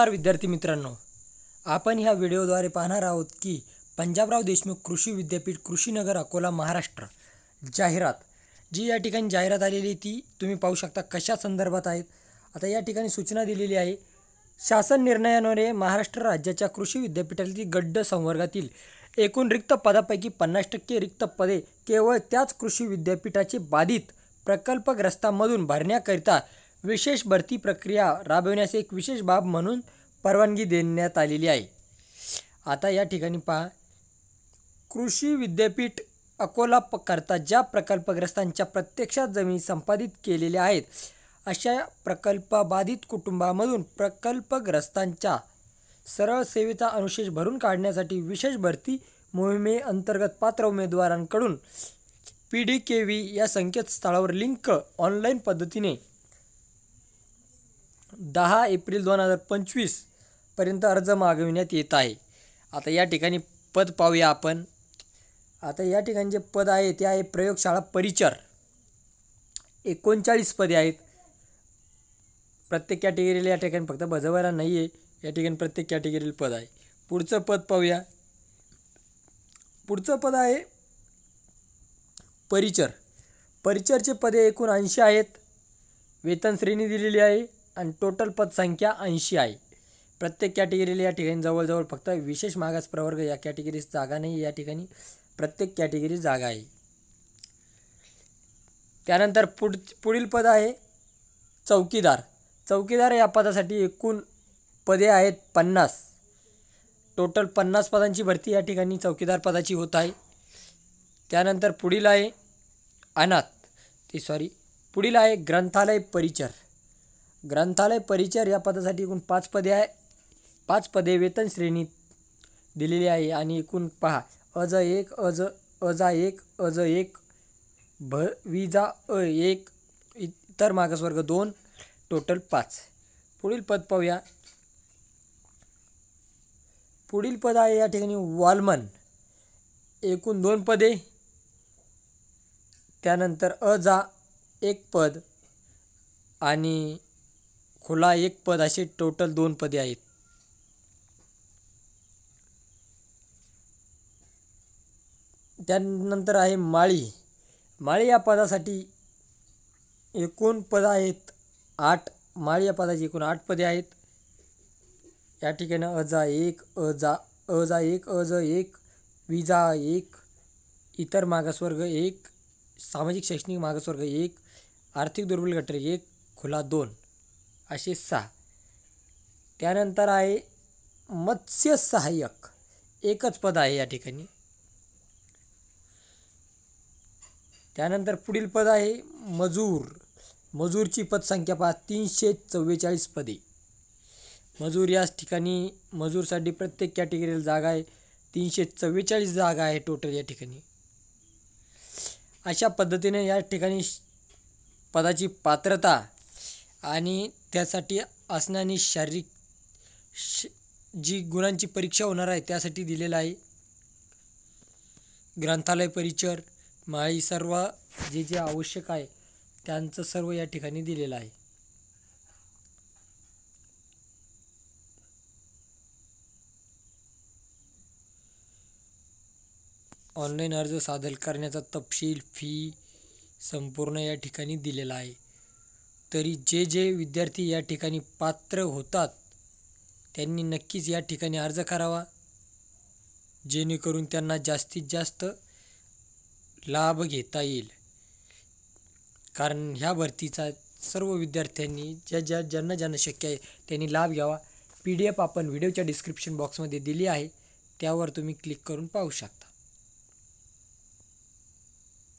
विद्यार्थी मित्रांनो, आपण ह्या व्हिडिओद्वारे पाहणार आहोत की पंजाबराव देशमुख कृषी विद्यापीठ कृषीनगर अकोला महाराष्ट्र जाहिरात जी या ठिकाणी जाहिरात आलेली ती तुम्ही पाहू शकता कशा संदर्भात आहेत। आता या ठिकाणी सूचना दिलेली आहे। शासन निर्णयानुसार महाराष्ट्र राज्याच्या कृषी विद्यापीठातील गड्ड संवर्गातील एकूण रिक्त पदापैकी 50% रिक्त पदे केवळ त्याच कृषी विद्यापीठाचे बाधित प्रकल्पग्रस्तांमधून भरण्याकरिता विशेष भरती प्रक्रिया राबविण्यास एक विशेष बाब म्हणून परवानगी देण्यात आलेली आहे। आता या ठिकाणी पहा, कृषी विद्यापीठ अकोला करता ज्या प्रकल्पग्रस्तांच्या प्रत्यक्षात जमिनी संपादित केलेल्या आहेत अशा प्रकल्पबाधित कुटुंबामधून प्रकल्पग्रस्तांच्या सरळ सेवेचा अनुशेष भरून काढण्यासाठी विशेष भरती मोहिमेअंतर्गत पात्र उमेदवारांकडून PDKV या संकेतस्थळावर लिंक ऑनलाईन पद्धतीने 10 एप्रिल 2025 पर्यंत अर्ज मागविण्यात येत आहे। आता या ठिकाणी पद पाहूया आपण। आता या ठिकाणी जे पद आहे ते आहे प्रयोगशाळा परिचर, 39 पदे आहेत। प्रत्येक कॅटेगरीला या ठिकाणी फक्त बजावायला नाही आहे, या ठिकाणी प्रत्येक कॅटेगरीला पद आहे। पुढचं पद पाहूया। पुढचं पद आहे परिचर। परिचरचे पदे एकूण 80 आहेत। वेतन श्रेणी दिलेली आहे आणि टोटल पदसंख्या 80 आहे। प्रत्येक कॅटेगरीला या ठिकाणी जवळजवळ फक्त विशेष मागास प्रवर्ग या कॅटेगरीस जागा नाही, या ठिकाणी प्रत्येक कॅटेगरी जागा आहे। त्यानंतर पुढील पद आहे चौकीदार। चौकीदार या पदासाठी एकूण पदे आहेत 50। टोटल 50 पदांची भरती या ठिकाणी चौकीदार पदाची होत आहे। त्यानंतर पुढील आहे पुढील आहे ग्रंथालय परिचर। ग्रंथालय परिचर या पदासाठी एकूण 5 पदे आहे। 5 पदे वेतन श्रेणीत दिलेली आहे आणि एकूण पहा अज 1 अजा 1 अज 1 विजा 1 इतर मागासवर्ग 2 टोटल 5। पुढील पद पाहूया। पुढील पद आहे या ठिकाणी वॉलमन, एकूण 2 पदे। त्यानंतर अजा 1 पद आणि खुला 1 पद असे टोटल 2 पदे आहेत। त्यानंतर आहे माळी। माळी या पदासाठी एकूण पद आहेत 8। माळी या पदाची एकूण 8 पदे आहेत। या ठिकाणी अजा 1 अजा 1 अज 1 विजा 1 इतर मागासवर्ग 1 सामाजिक शैक्षणिक मागासवर्ग 1 आर्थिक दुर्बल गट 1 खुला 2 असे 6। त्यानंतर आहे मत्स्य सहाय्यक, एकच पद आहे या ठिकाणी। त्यानंतर पुढील पद आहे मजूर। मजूरची पदसंख्या पहा 344 पदे। मजूर या ठिकाणी मजूरसाठी प्रत्येक कॅटेगरीला जागा आहे। 344 जागा आहे टोटल या ठिकाणी। अशा पद्धतीने या ठिकाणी पदाची पात्रता आणि त्यासाठी असणारी शारीरिक जी गुणांची परीक्षा होणार आहे त्यासाठी दिलेला आहे। ग्रंथालय परिचर माळी सर्व जे आवश्यक आहे त्यांचं सर्व या ठिकाणी दिलेलं आहे। ऑनलाईन अर्ज सादर करण्याचा तपशील फी संपूर्ण या ठिकाणी दिलेला आहे। तरी जे विद्यार्थी या ठिकाणी पात्र होतात त्यांनी नक्कीच या ठिकाणी अर्ज करावा, जेणेकरून त्यांना जास्तीत जास्त लाभ घेता येईल। कारण ह्या भरतीचा सर्व विद्यार्थ्यांनी ज्यांना शक्य आहे त्यांनी लाभ घ्यावा। PDF आपण व्हिडिओच्या डिस्क्रिप्शन बॉक्समध्ये दिली आहे, त्यावर तुम्ही क्लिक करून पाहू शकता।